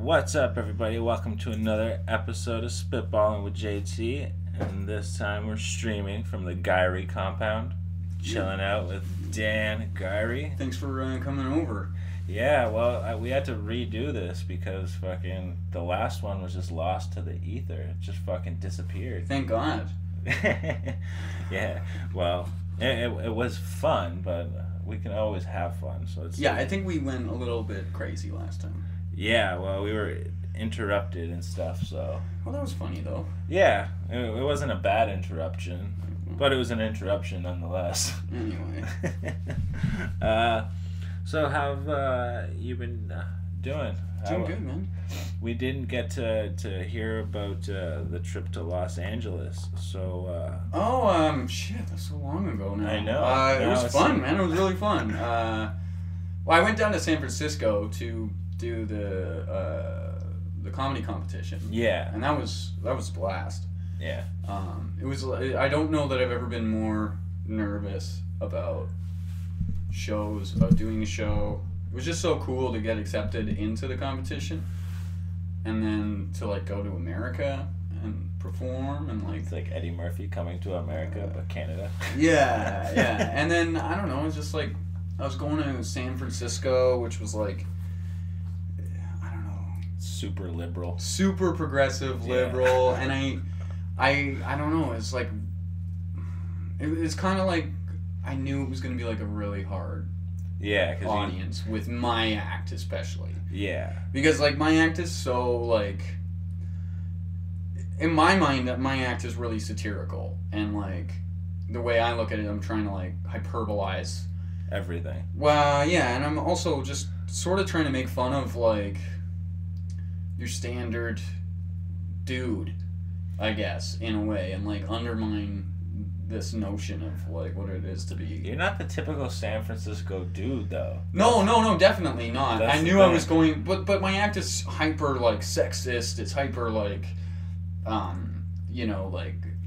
What's up, everybody? Welcome to another episode of SpitBalling with JT, and this time we're streaming from the Guiry compound, chilling out with Dan Guiry. Thanks for coming over. Yeah, well, we had to redo this because fucking the last one was just lost to the ether. It just fucking disappeared. Thank God. Yeah, well, it was fun, but we can always have fun. So it's I think we went a little bit crazy last time. Yeah, well, we were interrupted and stuff, so... Well, that was funny, though. Yeah, it wasn't a bad interruption, but it was an interruption nonetheless. Anyway. So how have you been doing? Doing good, man. We didn't get to hear about the trip to Los Angeles, so... Shit, that's so long ago now. I know. It was fun, man. It was really fun. Well, I went down to San Francisco to do the comedy competition. Yeah. And that was a blast. Yeah. It was. I don't know that I've ever been more nervous about shows, about doing a show. It was just so cool to get accepted into the competition, and then to go to America and perform and It's like Eddie Murphy coming to America, but Canada. Yeah. And then I don't know. It's just I was going to San Francisco, which was Super liberal. Super progressive liberal, and I don't know, it's it's kind of I knew it was going to be a really hard audience with my act especially. Yeah. Because my act is so in my mind my act is really satirical, and the way I look at it, I'm trying to hyperbolize everything. Well, yeah, and I'm also just sort of trying to make fun of your standard dude, I guess, in a way, and undermine this notion of what it is to be. You're not the typical San Francisco dude, though. No, definitely not. That's I knew I was going, but my act is hyper sexist. It's hyper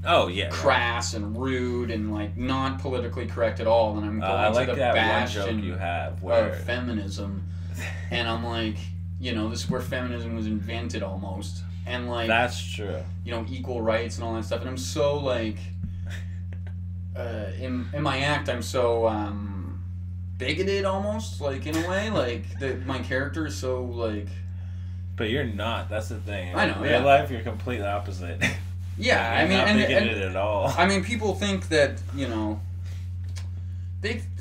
oh yeah, crass and rude and not politically correct at all. And I'm going to the bastion you have where... of feminism, and I'm this is where feminism was invented almost, and that's true. Equal rights and all that stuff, and I'm so in my act I'm so bigoted almost, in a way, my character is so But you're not. That's the thing. I know. In real life, you're completely opposite. Yeah, you're not bigoted at all. I mean, people think that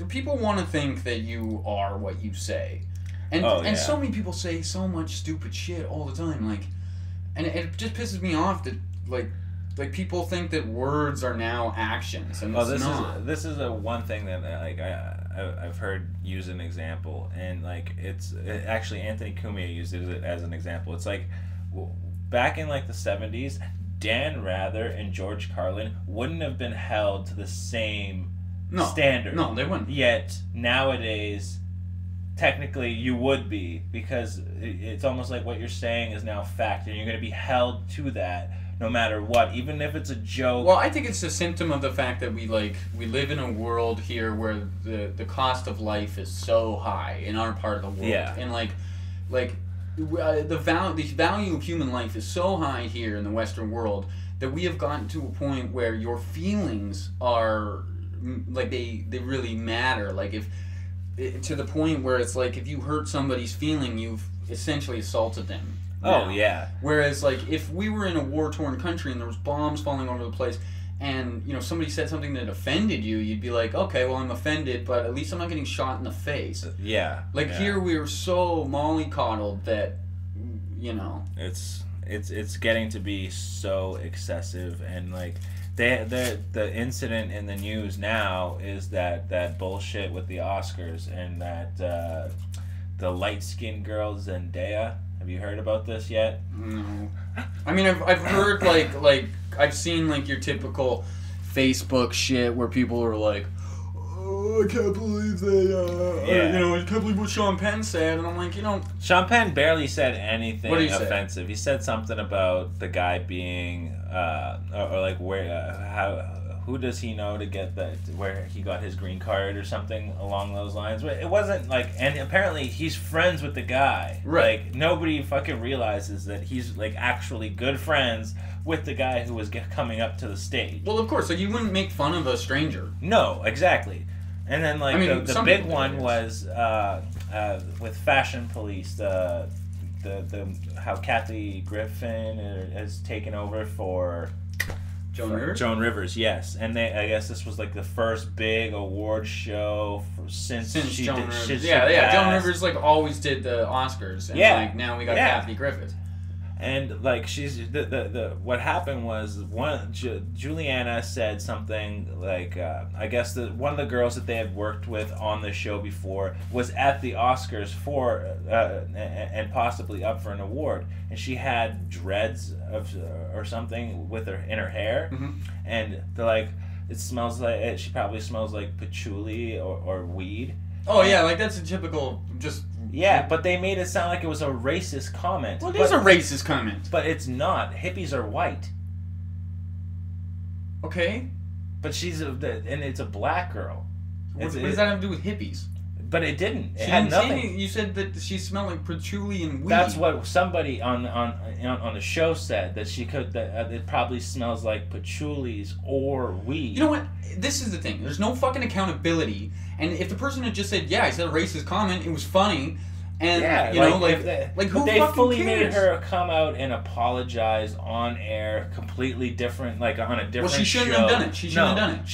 people want to think that you are what you say. And so many people say so much stupid shit all the time, and it just pisses me off that people think that words are now actions, and it's not. This is a one thing that I've heard use an example, and actually Anthony Cumia used it as an example. It's back in the 70s, Dan Rather and George Carlin wouldn't have been held to the same standard. No, they wouldn't. Yet nowadays, technically you would be, because it's almost like what you're saying is now fact, and you're going to be held to that no matter what, even if it's a joke. Well, I think it's a symptom of the fact that we live in a world here where the cost of life is so high in our part of the world. Yeah. And the value of human life is so high here in the Western world that we have gotten to a point where your feelings are they really matter. To the point where it's if you hurt somebody's feeling, you've essentially assaulted them. Oh, yeah. Whereas, if we were in a war-torn country and there was bombs falling all over the place, and, somebody said something that offended you, you'd be okay, well, I'm offended, but at least I'm not getting shot in the face. Yeah. Here we were so mollycoddled that, It's getting to be so excessive, and, the incident in the news now is that bullshit with the Oscars, and that the light-skinned girl Zendaya. Have you heard about this yet? No. I mean, I've heard I've seen your typical Facebook shit where people are oh, I can't believe I can't believe what Sean Penn said, and I'm Sean Penn barely said anything offensive. Say? He said something about the guy being who does he know to get that, where he got his green card or something along those lines. But it wasn't like, and apparently he's friends with the guy. Right. Like, nobody fucking realizes that he's like actually good friends with the guy who was coming up to the stage. Well, of course, like you wouldn't make fun of a stranger. No, exactly. And then like the big one was with Fashion Police, the how Kathy Griffin has taken over for Joan Rivers, yes. And I guess this was like the first big award show since Joan did, Rivers. since Yeah. Joan Rivers like always did the Oscars, and like now we got Kathy Griffin. And like she's the what happened was Juliana said something like I guess one of the girls that they had worked with on the show before was at the Oscars for and possibly up for an award, and she had dreads or something with her in her hair, and they're like, it smells like, she probably smells like patchouli or weed. Oh yeah, like that's a typical just. Yeah, but they made it sound like it was a racist comment. Well, it is a racist comment. But it's not. Hippies are white. Okay. But and it's a black girl. What does that have to do with hippies? But it didn't. It had nothing. You said that she smelled like patchouli and weed. That's what somebody on the show said, that she could. That it probably smells like patchoulis or weed. You know what? This is the thing. There's no fucking accountability. And if the person had just said, "Yeah, I said a racist comment. It was funny," and who they fucking fully cares? made her come out and apologize on air, completely different, like on a different. Well, she shouldn't have done it. She shouldn't have done it.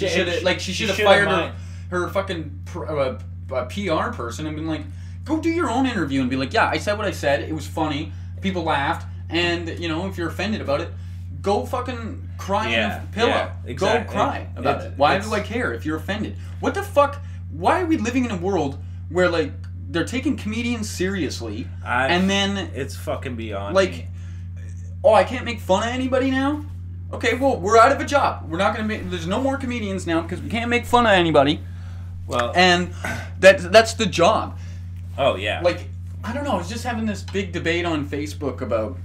She should have fired her fucking PR person and been like, "Go do your own interview," and be like, "Yeah, I said what I said. It was funny. People laughed, and if you're offended about it, go fucking cry in a pillow. Yeah, exactly. Go cry about it. Why do I care if you're offended? What the fuck? Why are we living in a world where like they're taking comedians seriously, and then it's fucking beyond like, me. Oh, I can't make fun of anybody now? Okay, well, we're out of a job. We're not gonna make. There's no more comedians now because we can't make fun of anybody. Well, and that's the job. Oh yeah. Like, I don't know. I was just having this big debate on Facebook about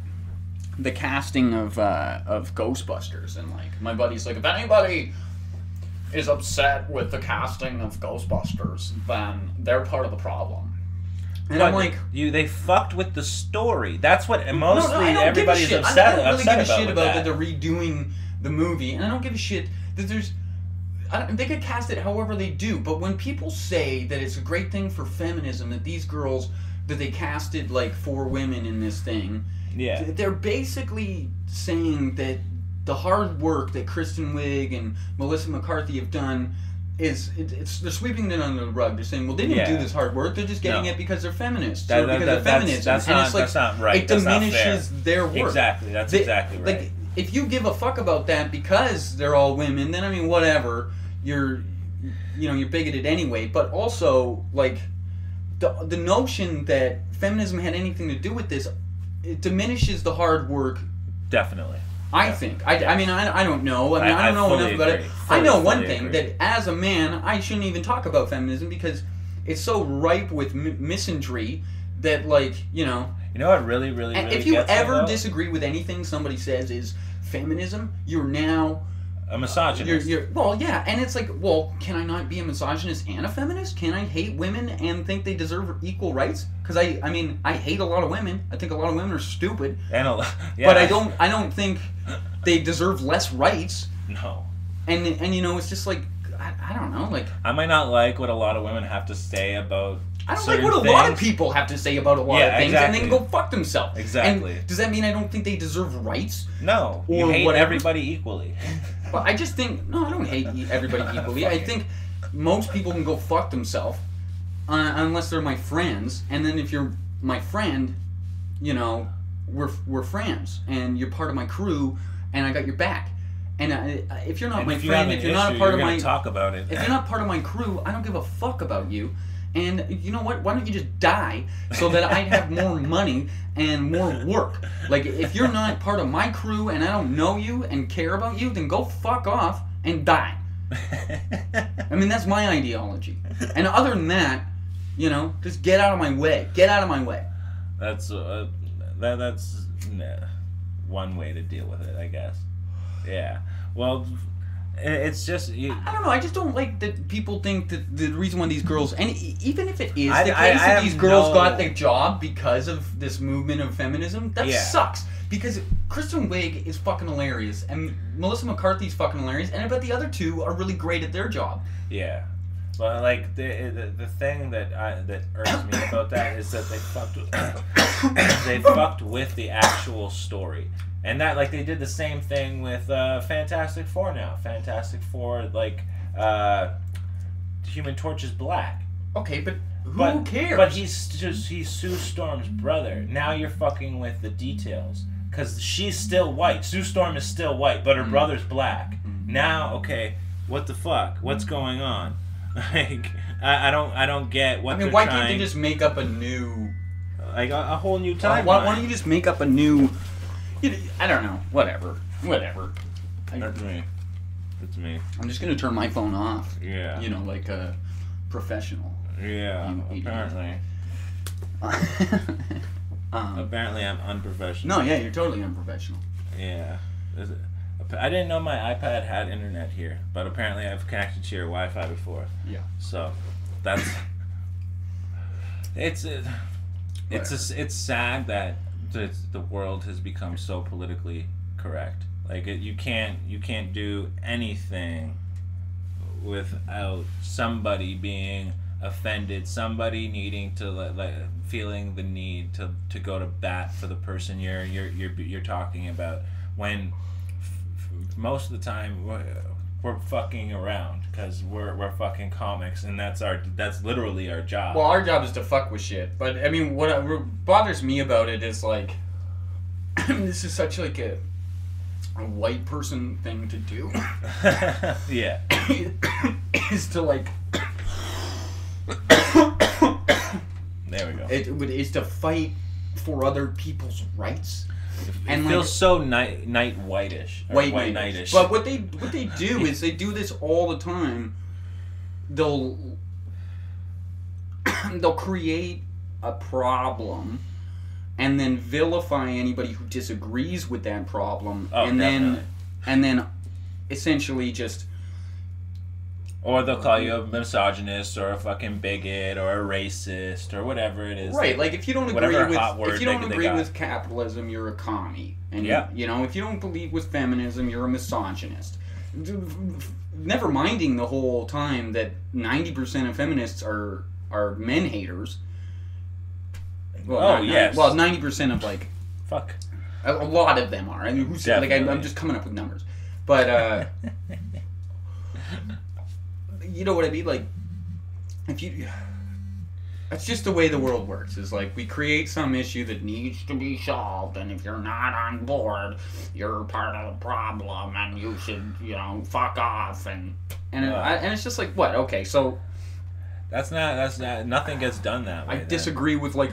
the casting of Ghostbusters, and like my buddy's like, if anybody is upset with the casting of Ghostbusters, then they're part of the problem. And I'm like, they fucked with the story. That's what mostly everybody's upset about. I don't really give a shit about that they're redoing the movie, and I don't give a shit that there's. They could cast it however they do, but when people say that it's a great thing for feminism that these girls that they casted like 4 women in this thing, they're basically saying that the hard work that Kristen Wiig and Melissa McCarthy have done they're sweeping it under the rug. They're saying, well, they didn't do this hard work. They're just getting it because they're feminists because of feminism. That's not right. It diminishes their work. Exactly. That's exactly right. Like, if you give a fuck about that because they're all women, then I mean, whatever. You're bigoted anyway. But also, like, the notion that feminism had anything to do with this, it diminishes the hard work. Definitely. I think. I mean, I don't know. I mean, I don't know enough about it. I know one thing, that as a man, I shouldn't even talk about feminism because it's so ripe with misandry that, like, You know what really, really, really if you ever disagree with anything somebody says is feminism, you're now a misogynist. Well, yeah, and it's like, well, can I not be a misogynist and a feminist? Can I hate women and think they deserve equal rights? Because I mean, I hate a lot of women. I think a lot of women are stupid. But I don't think they deserve less rights. No. And it's just like, I don't know, like, I might not like what a lot of women have to say about. I don't like what a lot of people have to say about a lot of things, and they can go fuck themselves. Exactly. And does that mean I don't think they deserve rights? No. You hate everybody equally. But I just think, no, I don't hate everybody equally. I think most people can go fuck themselves unless they're my friends. And then if you're my friend, we're friends, and you're part of my crew, and I got your back. And if you're not my friend, if you're not a part of my talk about it. If you're not part of my crew, I don't give a fuck about you. And you know what? Why don't you just die so that I'd have more money and more work? Like, if you're not part of my crew and I don't know you and care about you, then go fuck off and die. I mean, that's my ideology. And other than that, just get out of my way. Get out of my way. That's one way to deal with it, I guess. Yeah. Well, It's just I don't know. I just don't like that people think that the reason why these girls, and even if it is I- the I- case I that these have girls no- got their job because of this movement of feminism, that Yeah. sucks. Because Kristen Wiig is fucking hilarious, and Melissa McCarthy's fucking hilarious, and I bet the other two are really great at their job. Yeah, but like the thing that irks me about that is that they fucked with the actual story, and that like they did the same thing with Fantastic Four now. Fantastic Four, like Human Torch is black. Okay, but who cares? But he's Sue Storm's brother. Now you're fucking with the details. Because she's still white. Sue Storm is still white, but her brother's black. Now, okay, what the fuck? What's going on? Like, I don't get what. I mean, why can't they just make up a new, like a whole new timeline? Why don't you just make up a new? I don't know. Whatever. That's me. It's me. I'm just gonna turn my phone off. Yeah. You know, like a professional. Yeah. Apparently. Apparently I'm unprofessional. No, yeah, you're totally unprofessional. Yeah. I didn't know my iPad had internet here, but apparently I've connected to your Wi-Fi before. Yeah. So, that's... It's sad that the world has become so politically correct. Like, you can't do anything without somebody being offended, somebody needing to like feeling the need to go to bat for the person you're talking about, when most of the time we're fucking around because we're fucking comics, and that's literally our job. Well, our job is to fuck with shit, but I mean what bothers me about it is like this is such like a white person thing to do. Yeah. Is to like there we go. It is to fight for other people's rights. It feels so night whitish. White knightish. But what they do is they do this all the time. They'll create a problem and then vilify anybody who disagrees with that problem, and then essentially just. Or they'll call you a misogynist or a fucking bigot or a racist or whatever it is. Right, like if you don't agree with capitalism, you're a commie. And you know, if you don't believe with feminism, you're a misogynist. Never minding the whole time that 90% of feminists are men haters. Well, well, 90% of like fuck. A lot of them are. I mean, who said, like I'm just coming up with numbers. But you know what I mean? Like, if you... That's just the way the world works. Is like, we create some issue that needs to be solved, and if you're not on board, you're part of the problem, and you should, you know, fuck off, and it's just like, what? Okay, so... That's not... Nothing gets done that way. I disagree with, like...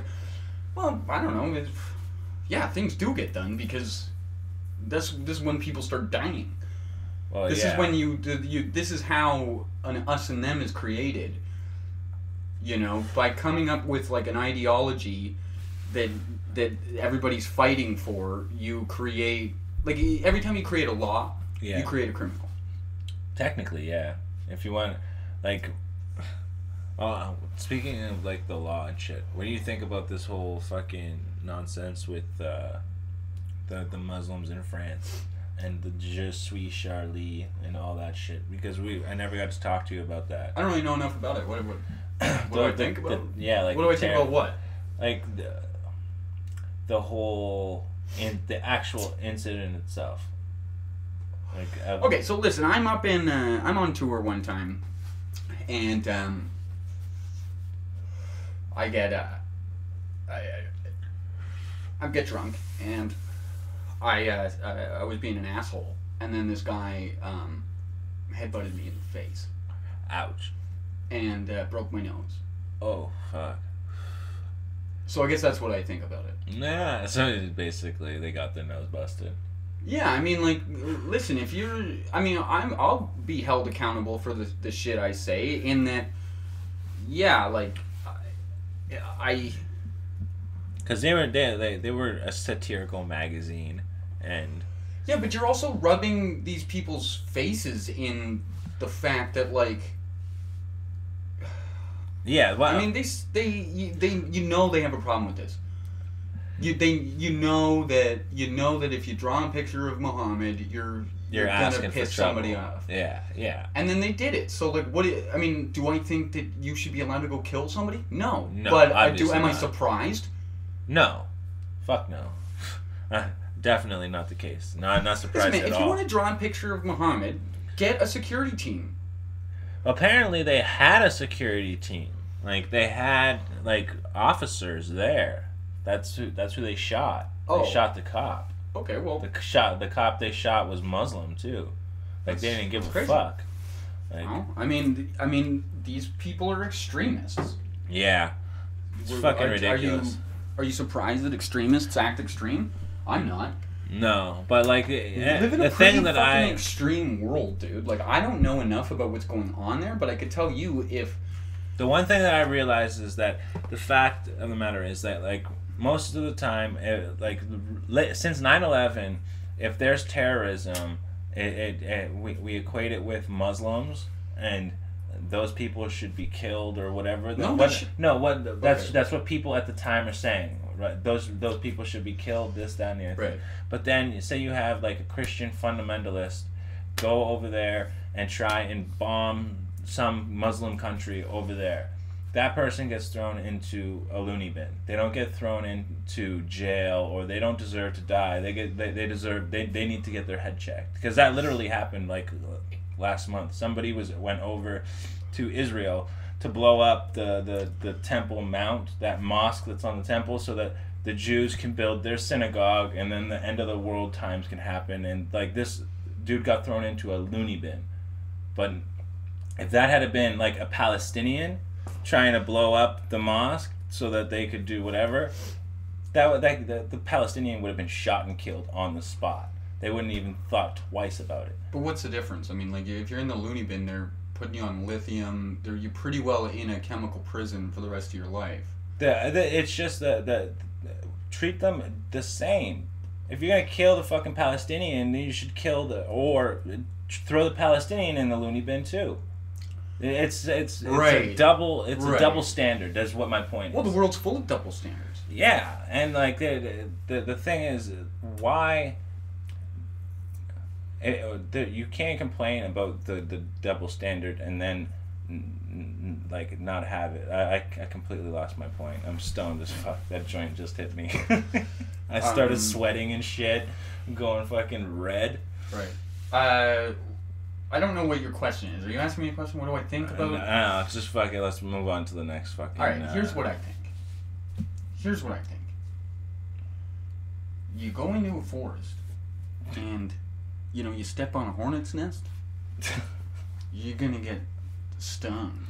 Well, I don't know. Yeah, things do get done, because this is when people start dying. Well, this is when this is how an us and them is created. You know, by coming up with like an ideology that everybody's fighting for, you create, like, every time you create a law, you create a criminal. Technically, yeah. If you want, like, speaking of like the law and shit, what do you think about this whole fucking nonsense with the Muslims in France? And the Je suis Charlie and all that shit, because I never got to talk to you about that. I don't really know enough about it. What do I think about? Like, what do I think about what? Like the whole the actual incident itself. Like okay, so listen, I'm on tour one time, and I get drunk, and I was being an asshole, and then this guy headbutted me in the face. Ouch. And broke my nose. Oh, fuck. So I guess that's what I think about it. Nah, so basically they got their nose busted. Yeah, I mean, like, listen, if you're... I mean, I'll be held accountable for the shit I say, in that, yeah, like, I... Because they were a satirical magazine, and Yeah, but you're also rubbing these people's faces in the fact that, like... Yeah, well... I mean, they you know they have a problem with this. You know that if you draw a picture of Muhammad, you're gonna piss somebody off. Yeah. And then they did it. So like, I mean, do I think that you should be allowed to go kill somebody? No. No, but obviously am I not. surprised? No. Fuck no. Definitely not the case. No, I'm not surprised at all. If you want to draw a picture of Muhammad, get a security team. Apparently they had a security team. Like, they had, like, officers there. That's who they shot. They shot the cop. Okay, well... The cop they shot was Muslim, too. Like, they didn't give a fuck. Like, well, I mean, these people are extremists. Yeah. It's fucking ridiculous. Are you surprised that extremists act extreme? I'm not. No, but like we live in a pretty fucking extreme world, dude. Like, I don't know enough about what's going on there, but I could tell you if... The one thing that I realized is that the fact of the matter is that, like, most of the time, since 9/11, if there's terrorism, we equate it with Muslims, and those people should be killed or whatever. That's what people at the time are saying. Right? Those people should be killed. This, that, and the other thing. Right. But then, say you have like a Christian fundamentalist go over there and try and bomb some Muslim country over there. That person gets thrown into a loony bin. They don't get thrown into jail, or they don't deserve to die. They need to get their head checked, because that literally happened like last month. Somebody went over to Israel to blow up the Temple Mount, that mosque that's on the temple, so that the Jews can build their synagogue, and then the end of the world times can happen. And like, this dude got thrown into a loony bin. But if that had been like a Palestinian trying to blow up the mosque so that they could do whatever, the Palestinian would have been shot and killed on the spot. They wouldn't even thought twice about it. But what's the difference? I mean, like, if you're in the loony bin, they're putting you on lithium. You're pretty well in a chemical prison for the rest of your life. It's just treat them the same. If you're gonna kill the fucking Palestinian, then you should or throw the Palestinian in the loony bin too. It's right. a double standard. That's what my point is. Well, the world's full of double standards. Yeah, and like the thing is, why you can't complain about the double standard and then like not have it. I completely lost my point. I'm stoned as fuck. That joint just hit me. I started sweating and shit, going fucking red. Right. I don't know what your question is. Are you asking me a question? What do I think about? No, just fuck it. Let's move on to the next fucking... Alright, here's what I think. You go into a forest, and, you step on a hornet's nest, you're gonna get stung.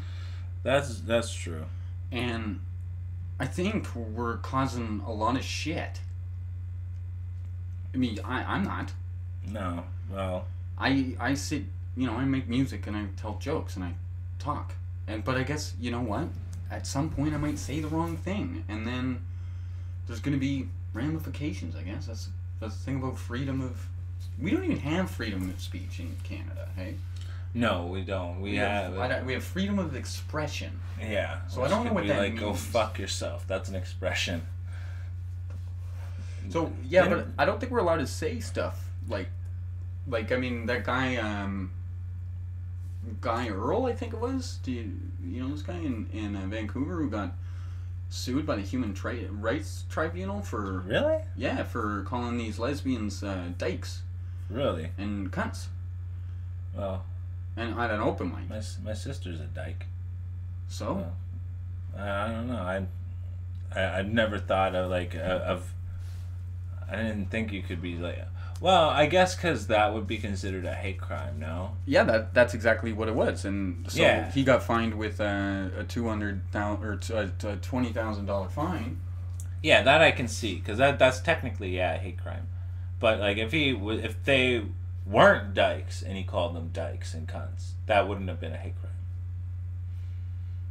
That's true. And I think we're causing a lot of shit. I mean, I'm not. No, well... I sit... I make music and I tell jokes and I talk. But I guess, you know what? At some point I might say the wrong thing, and then there's going to be ramifications, I guess. That's the thing about freedom of... We don't even have freedom of speech in Canada, hey? No, we don't. We have freedom of expression. Yeah. So I don't know what that means. Go fuck yourself. That's an expression. So, yeah, but I don't think we're allowed to say stuff like I mean, that guy, Guy Earl, I think it was. Do you know this guy in Vancouver who got sued by the Human Rights Tribunal for... Really? Yeah, for calling these lesbians dykes. Really? And cunts. Well... And at an open mic. My sister's a dyke. So? I don't know. I've never thought of, like, I didn't think you could be, like... Well, I guess because that would be considered a hate crime, no? Yeah, that's exactly what it was, and so yeah. He got fined with a $200,000 or a $20,000 fine. Yeah, that I can see, because that's technically a hate crime. But like if they weren't dykes and he called them dykes and cunts, that wouldn't have been a hate crime.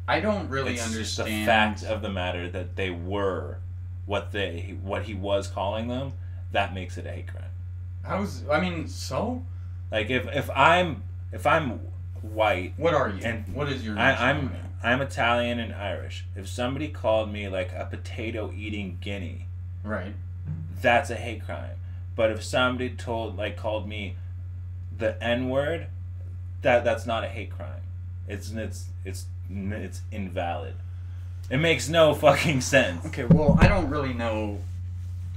I don't really understand. It's just the fact of the matter that they were what he was calling them. That makes it a hate crime. I mean, so? Like if I'm white. What are you? And what is your? I'm Italian and Irish. If somebody called me like a potato eating guinea, right, that's a hate crime. But if somebody called me the N word, that's not a hate crime. It's invalid. It makes no fucking sense. Okay, well, I don't really know.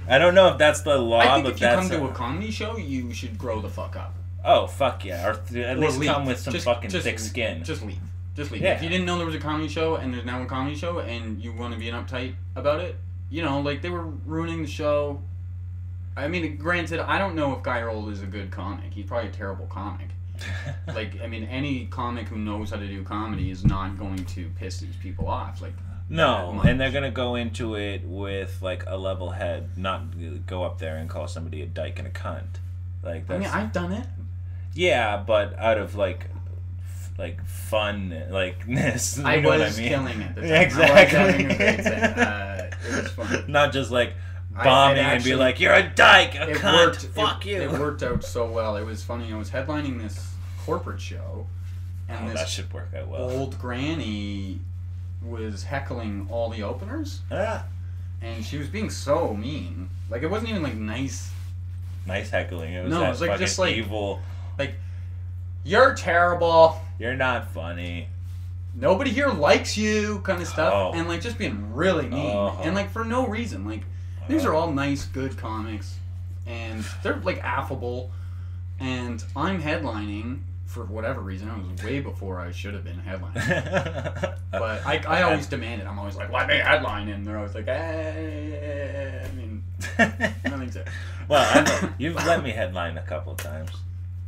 I don't know if that's the law, I think but if you that's come to a comedy show, you should grow the fuck up. Oh fuck yeah, or at least leave. come with some fucking thick skin. Just leave. Just leave. Yeah. If you didn't know there was a comedy show and there's now a comedy show and you want to be uptight about it, you know, like they were ruining the show. I mean, granted, I don't know if Guy Earl is a good comic. He's probably a terrible comic. Like, I mean, any comic who knows how to do comedy is not going to piss these people off. Like, no, and they're gonna go into it with like a level head, not go up there and call somebody a dyke and a cunt. Like, that's, I mean, I've done it. Yeah, but out of like fun, likeness. I know was what I mean? killing it. Exactly. I was having a great time. It was fun. Not just like bombing and be like, "You're a dyke, a cunt, fuck you." It worked out so well. It was funny. I was headlining this corporate show, and that should work out well. Old granny was heckling all the openers, and she was being so mean. Like, it wasn't even like nice heckling. It was no, that it was like fucking just like evil. Like, you're terrible. You're not funny. Nobody here likes you, kind of stuff, Oh. and like just being really mean, and like for no reason. Like, these are all nice, good comics, and they're like affable, and I'm headlining for whatever reason. I was way before I should have been headlining, but I always demand it. I'm always like, let me headline, and they're always like, I mean, nothing to. Well, you've let me headline a couple of times.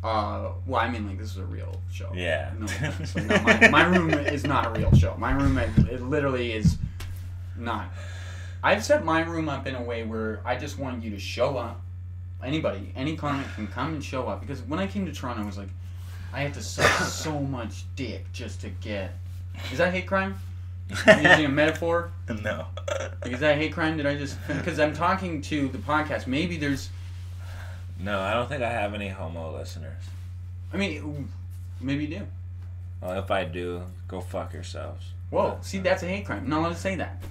Well, I mean, like, this is a real show. Yeah. No, so no, my room is not a real show. My room, it literally is not. I've set my room up in a way where I just want you to show up. Anybody, any comic can come and show up. Because when I came to Toronto, I was like, I had to suck so much dick just to get. Is that hate crime? I'm using a metaphor? No. Is that hate crime? Did I just. Because I'm talking to the podcast. Maybe there's. No, I don't think I have any homo listeners. I mean, maybe you do. Well, if I do, go fuck yourselves. Whoa, see, that's a hate crime. I'm not allowed to say that.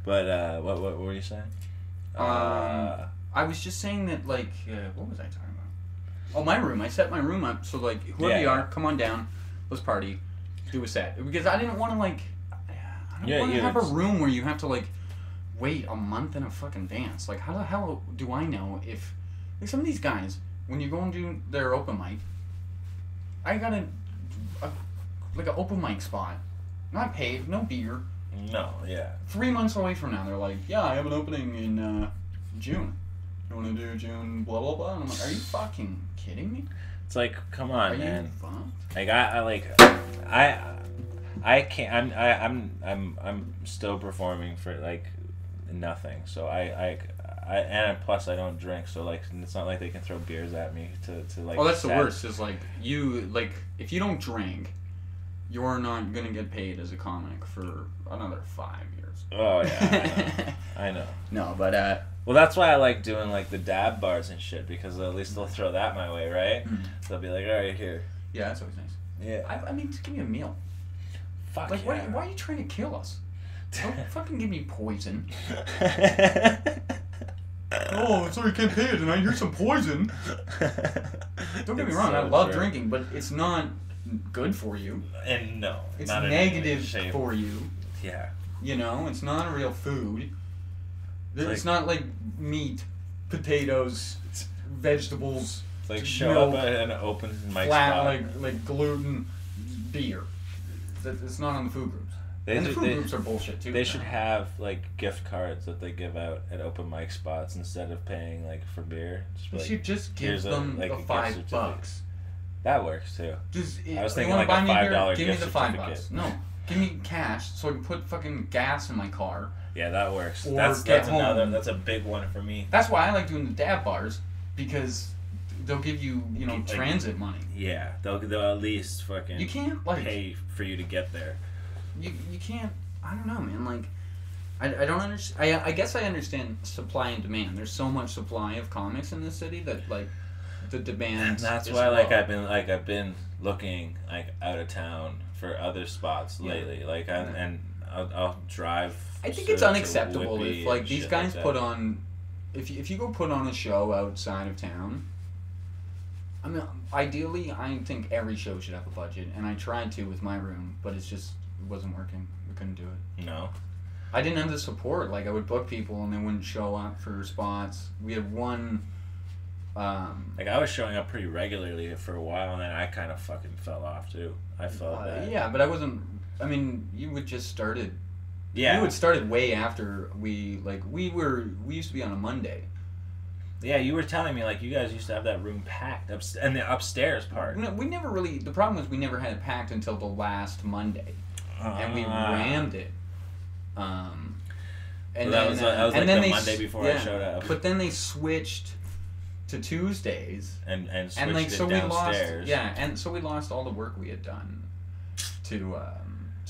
But, what were you saying? I was just saying that, like, what was I talking about? Oh, my room. I set my room up so, like, whoever you are, come on down, let's party, do a set. Because I didn't want to, like, I don't want to have a room where you have to, like, wait a month in a fucking dance. Like, how the hell do I know if, like, some of these guys, when you go and do their open mic, I got like an open mic spot, not paid, no beer. No, yeah. 3 months away from now, they're like, yeah, I have an opening in June. You want to do June, blah blah blah. And I'm like, are you fucking kidding me? It's like, come on, are man. You fucked? Like I can't. I'm still performing for like nothing. So and plus I don't drink. So like it's not like they can throw beers at me to like. Oh, that's the worst. Is like if you don't drink, you're not gonna get paid as a comic for another 5 years. Oh yeah, I know. No, but well, that's why I like doing like the dab bars and shit, because at least they'll throw that my way, right? Mm-hmm. They'll be like, all right, here. Yeah, that's always nice. Yeah. I mean, just give me a meal. Fuck like, yeah. why are you trying to kill us? Don't fucking give me poison. Oh, sorry, can't pay it, and here's some poison. Don't get me wrong, I love drinking, but it's not good for you. And no, it's not negative for you. Yeah. You know, it's not a real food. It's not like meat, potatoes, vegetables. It's like show up at an open mic spot. Like gluten, beer. It's not on the food groups. And the food groups are bullshit too. They should have like gift cards that they give out at open mic spots instead of paying like for beer. You should just give them the $5. That works too. I was thinking like a $5 give me the $5. No, give me cash so I can put fucking gas in my car. Yeah, that works. Or that's home. That's a big one for me. That's why I like doing the dab bars, because they'll give you transit money. Yeah, they'll at least fucking. You can't pay for you to get there. You can't. I don't know, man. Like, I don't understand. I guess I understand supply and demand. There's so much supply of comics in this city that like the demand. And that's is why low. I've been looking like out of town for other spots lately. Like I'll drive. I think it's unacceptable Whippy if like and these shit guys like put that. on, if you go put on a show outside of town. I mean, ideally, I think every show should have a budget, and I tried to with my room, but it wasn't working. We couldn't do it. No. I didn't have the support. Like I would book people, and they wouldn't show up for spots. We had one. Like I was showing up pretty regularly for a while, and then I kind of fucking fell off too. I felt bad. Yeah, but I wasn't. I mean, you would just started. Yeah. You had started way after we used to be on a Monday. Yeah, you were telling me like you guys used to have that room packed and the upstairs part. No, we never really. The problem was we never had it packed until the last Monday, and we rammed it. And that then, was like then the Monday before I showed up. But then they switched to Tuesdays, and switched and like it so downstairs. we lost all the work we had done to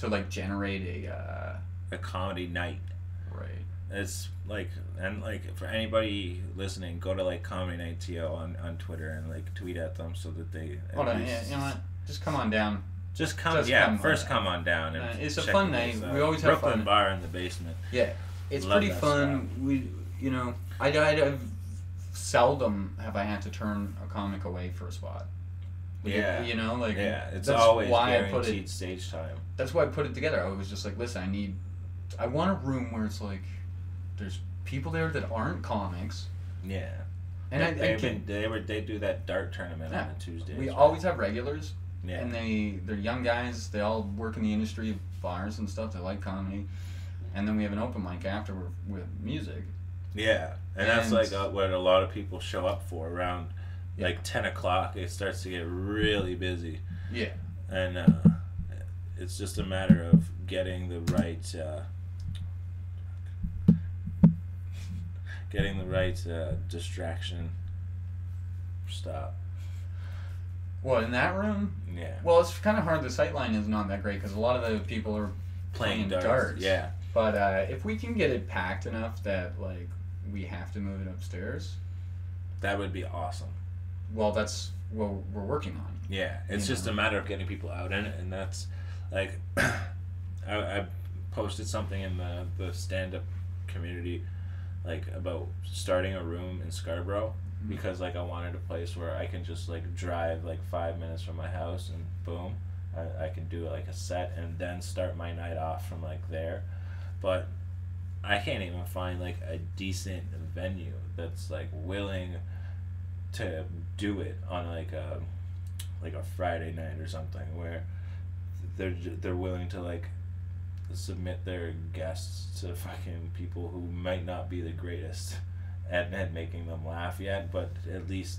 like generate A comedy night. right. It's like, and like for anybody listening, go to like Comedy Night TO on Twitter and like tweet at them so that they. Hold on, yeah, you know what? Just come on down. Just come, come on down. And it's a check fun the night. place out. We always have Brooklyn fun. Bar in the basement. Yeah, it's Love pretty that fun. I've seldom have I had to turn a comic away for a spot. Yeah. It's that's always why guaranteed stage time. That's why I put it together. I was just like, listen, I want a room where it's like, there's people there that aren't comics. Yeah. And they do that dart tournament on a Tuesday. We always have regulars. Yeah. And they're young guys. They all work in the industry of bars and stuff. They like comedy. And then we have an open mic after with music. Yeah, and that's like what a lot of people show up for around like 10 o'clock. It starts to get really busy. Yeah. And it's just a matter of getting the right distraction. Stop. What, in that room? Yeah. Well, it's kind of hard. The sightline is not that great because a lot of the people are playing darts. Yeah. But if we can get it packed enough that like we have to move it upstairs, that would be awesome. Well, that's what we're working on. Yeah, it's just a matter of getting people out in it, and that's like I posted something in the stand-up community like about starting a room in Scarborough. Because like I wanted a place where I can just like drive like 5 minutes from my house and boom, I can do like a set and then start my night off from like there. But I can't even find like a decent venue that's like willing to do it on like a Friday night or something where they're willing to like submit their guests to fucking people who might not be the greatest at making them laugh yet, but at least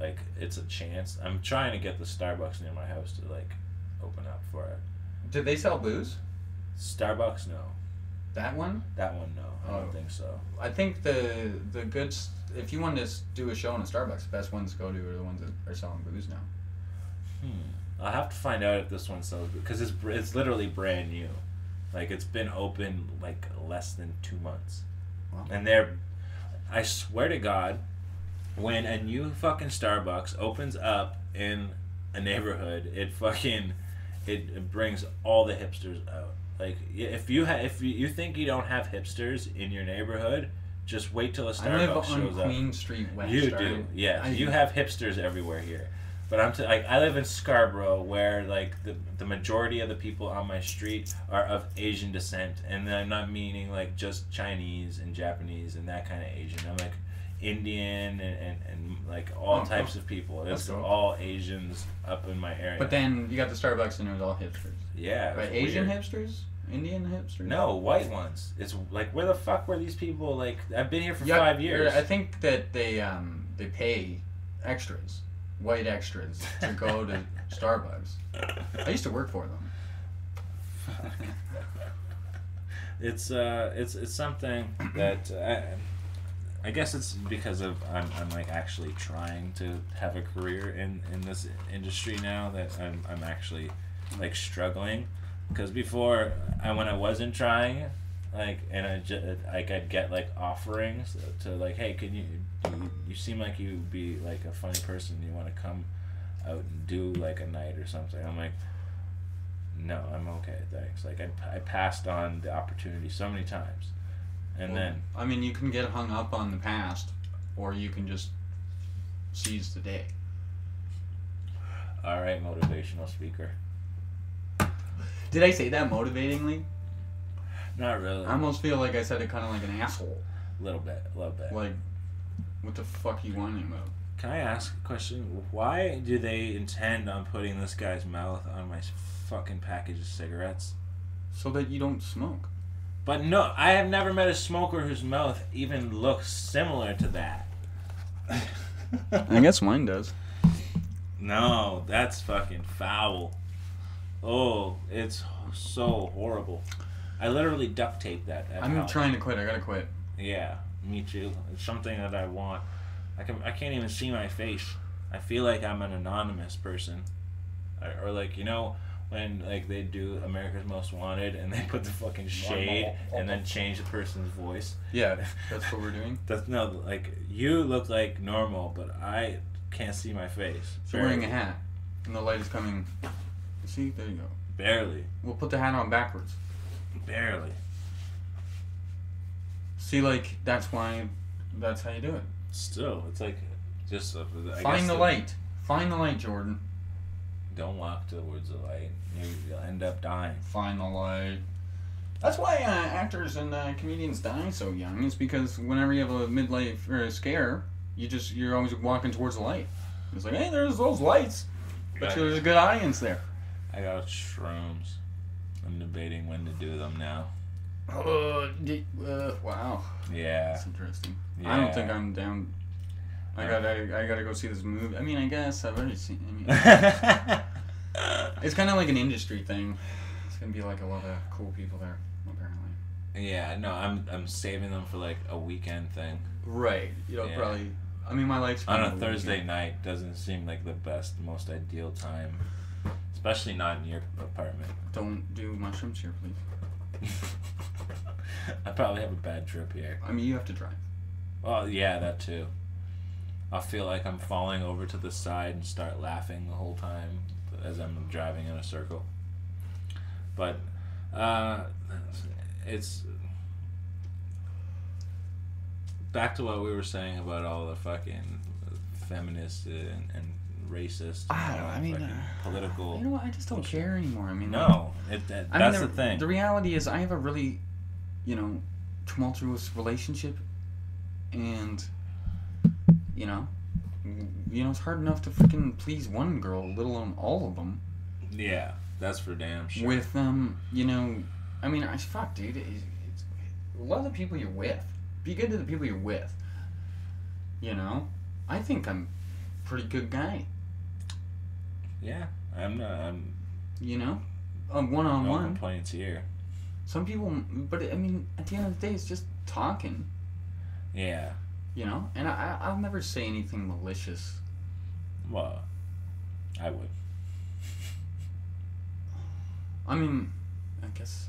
like it's a chance. I'm trying to get the Starbucks near my house to like open up for it. Did they sell booze? Starbucks, no. That one? That one, no. I don't think so. I think the goods. If you want to do a show in a Starbucks, the best ones to go to are the ones that are selling booze now. I'll have to find out if this one sells because it's literally brand new. Like it's been open like less than 2 months, and I swear to God, when a new fucking Starbucks opens up in a neighborhood, it brings all the hipsters out. Like if you think you don't have hipsters in your neighborhood, just wait till a Starbucks shows up. I live on Queen Street West. You do, yeah. You have hipsters everywhere here. But I live in Scarborough, where like the majority of the people on my street are of Asian descent, and I'm not meaning like just Chinese and Japanese and that kind of Asian. I'm like Indian and like all types of people. It's all Asians up in my area. But then you got the Starbucks and it was all hipsters. Yeah. Right, Asian hipsters? Indian hipsters? No, white ones. It's like where the fuck were these people? Like I've been here for 5 years. I think that they pay extras. White extras to go to Starbucks. I used to work for them. It's something that I guess it's because of I'm like actually trying to have a career in this industry now that I'm actually like struggling, because before when I wasn't trying like, and I'd get like offerings to like, hey, can you seem like you'd be like a funny person, you want to come out and do like a night or something. I'm like, no, I'm okay, thanks. Like I passed on the opportunity so many times, and then I mean, you can get hung up on the past, or you can just seize the day. all right, motivational speaker. Did I say that motivatingly? Not really. I almost feel like I said it kind of like an asshole. A little bit. Like, what the fuck are you whining about? Can I ask a question? Why do they intend on putting this guy's mouth on my fucking package of cigarettes? So that you don't smoke. But no, I have never met a smoker whose mouth even looks similar to that. I guess mine does. No, that's fucking foul. Oh, it's so horrible. I literally duct taped that. I'm trying to quit. I gotta quit. Yeah, me too. It's something that I want. I can't even see my face. I feel like I'm an anonymous person. Or like, you know, when like they do America's Most Wanted and they put the fucking shade and then change the person's voice. Yeah, that's what we're doing. No, like you look like normal, but I can't see my face. So wearing a hat and the light is coming. See, there you go. Barely. We'll put the hat on backwards. Barely. See, like, that's how you do it. Still, it's like just Find the light. Find the light, Jordan. Don't walk towards the light. You'll end up dying. Find the light. That's why actors and comedians die so young. It's because whenever you have a midlife or a scare, you're always walking towards the light. It's like, hey, there's those lights. But there's a good audience there. I got shrooms. I'm debating when to do them now. Wow. Yeah. That's interesting. Yeah. I don't think I'm down. I gotta go see this movie. I mean, I guess I've already seen. It's kind of like an industry thing. It's gonna be like a lot of cool people there, apparently. Yeah. No, I'm saving them for like a weekend thing. Right. Probably. I mean, my life's on a Thursday night doesn't seem like the best, most ideal time, especially not in your apartment. Don't do mushrooms here, please. I probably have a bad trip here. I mean, you have to drive. Well, yeah, that too. I'll feel like I'm falling over to the side and start laughing the whole time as I'm driving in a circle. But it's back to what we were saying about all the fucking feminists and racist. Political. You know what? I just don't care anymore. I mean, no, that's the thing. The reality is, I have a really, tumultuous relationship, and it's hard enough to freaking please one girl, let alone all of them. Yeah, that's for damn sure. With I mean, fuck, dude. It's love the people you're with. Be good to the people you're with. I think I'm a pretty good guy. Yeah, I'm not. One-on-one. No complaints here. Some people, but I mean, at the end of the day, it's just talking. Yeah. And I'll never say anything malicious. Well, I would. I mean, I guess.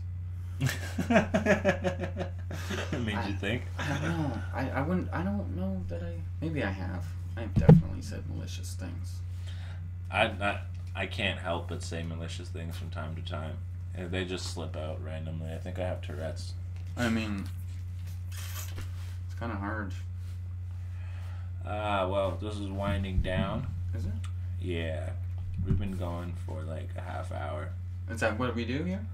Made you think? I don't know. I wouldn't. I don't know that I. Maybe I have. I've definitely said malicious things. I can't help but say malicious things from time to time. They just slip out randomly. I think I have Tourette's. I mean, it's kind of hard. Well, this is winding down. Is it? Yeah. We've been going for like a half hour. Is that what we do here?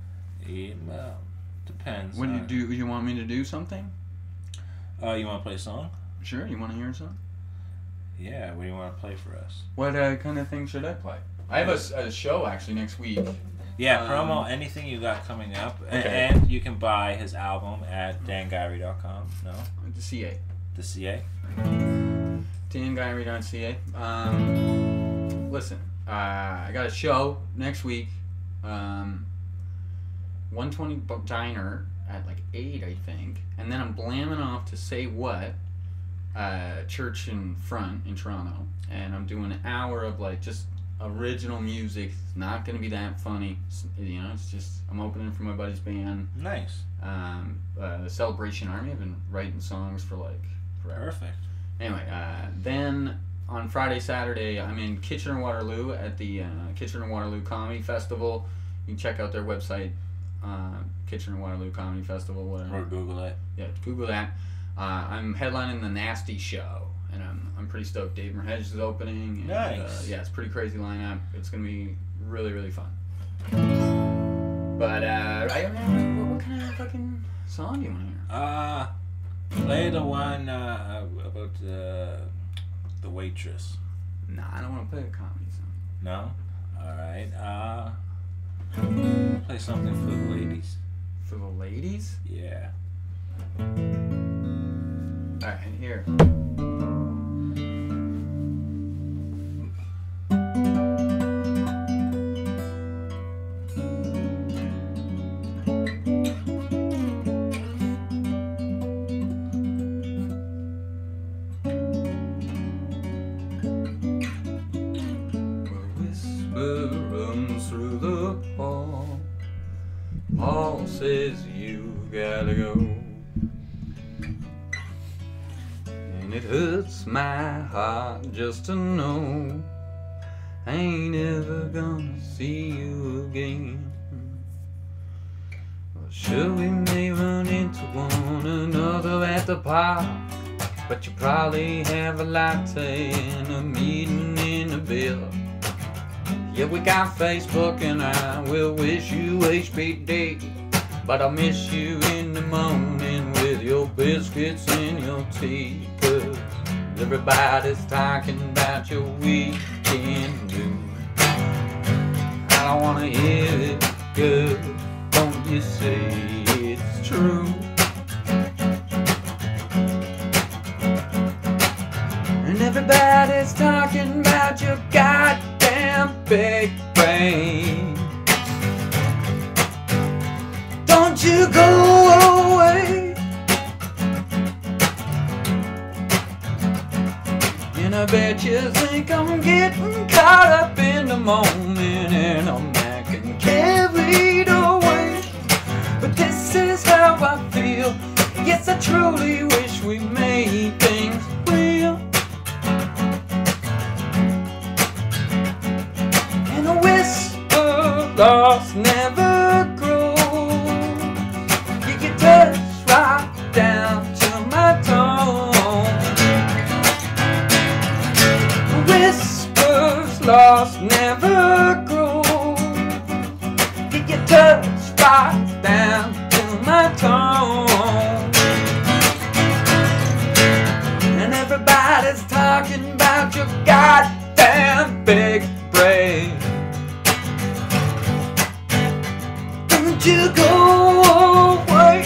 Yeah, well, depends. What do you do? You want me to do something? You want to play a song? Sure. You want to hear a song? Yeah. What do you want to play for us? What kind of thing should I play? I have a show actually next week. Yeah, promo anything you got coming up. Okay. And you can buy his album at danguiry.com. No? The CA. The CA? danguiry.ca. Listen, I got a show next week. 120 Diner at like 8, I think. And then I'm blamming off to Say What, church in front in Toronto. And I'm doing an hour of like just original music. It's not gonna be that funny. You know, it's just I'm opening for my buddy's band. Nice. The Celebration Army. I've been writing songs for like forever. Perfect. Anyway, then on Friday, Saturday, I'm in Kitchener-Waterloo at the Kitchener-Waterloo Comedy Festival. You can check out their website, Kitchener-Waterloo Comedy Festival, whatever. Or Google it. Yeah, Google that. I'm headlining the Nasty Show, and I'm pretty stoked. Dave Merhedge is opening. And, Nice. yeah, it's a pretty crazy lineup. It's gonna be really, really fun. But what kind of fucking song do you want to hear? Play the one about the waitress. Nah, I don't want to play a comedy song. No? Alright. Play something for the ladies. For the ladies? Yeah. Alright, here. Paul says you gotta go, and it hurts my heart just to know I ain't ever gonna see you again. Well, sure, we may run into one another at the park, but you probably have a latte and a meeting in a bill. Yeah, we got Facebook and I will wish you HBD, but I'll miss you in the morning with your biscuits and your tea, 'cause everybody's talking about your weekend news. I don't wanna hear it, girl, don't you say it's true. And everybody's talking about your goddamn big brain. Don't you go away. And I bet you think I'm getting caught up in the moment and I'm acting carried away. But this is how I feel. Yes, I truly wish we made things real. And a whisper lost never grows. You can touch right down to my tone. Whispers lost never grow. You can touch right down to my tone. And everybody's talking about your goddamn big brain. Don't you go away.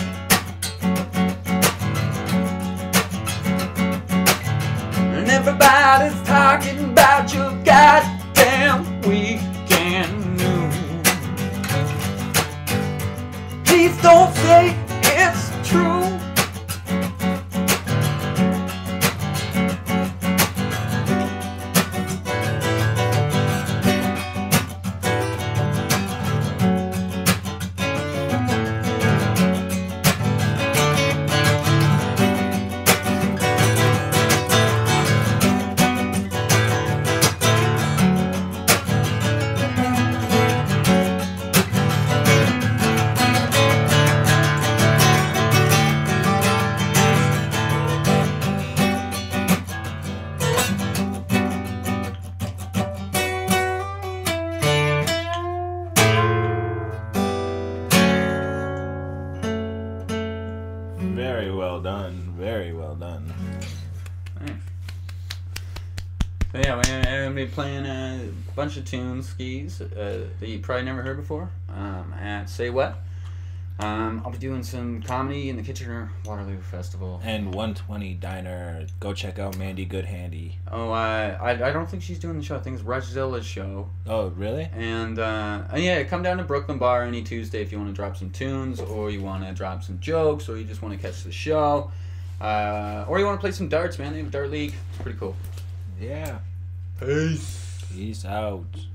And everybody's talking about your goddamn weekend news. Please don't say it's true. Very well done. Very well done. Thanks. So yeah, we're gonna be playing a bunch of tunes, skis, that you probably never heard before. At Say What. I'll be doing some comedy in the Kitchener-Waterloo Festival. And 120 Diner. Go check out Mandy Good Handy. Oh, I don't think she's doing the show. I think it's Rushzilla's show. Oh, really? And yeah, come down to Brooklyn Bar any Tuesday if you want to drop some tunes, or you want to drop some jokes, or you just want to catch the show, or you want to play some darts, man. They have a dart league. It's pretty cool. Yeah. Peace. Peace out.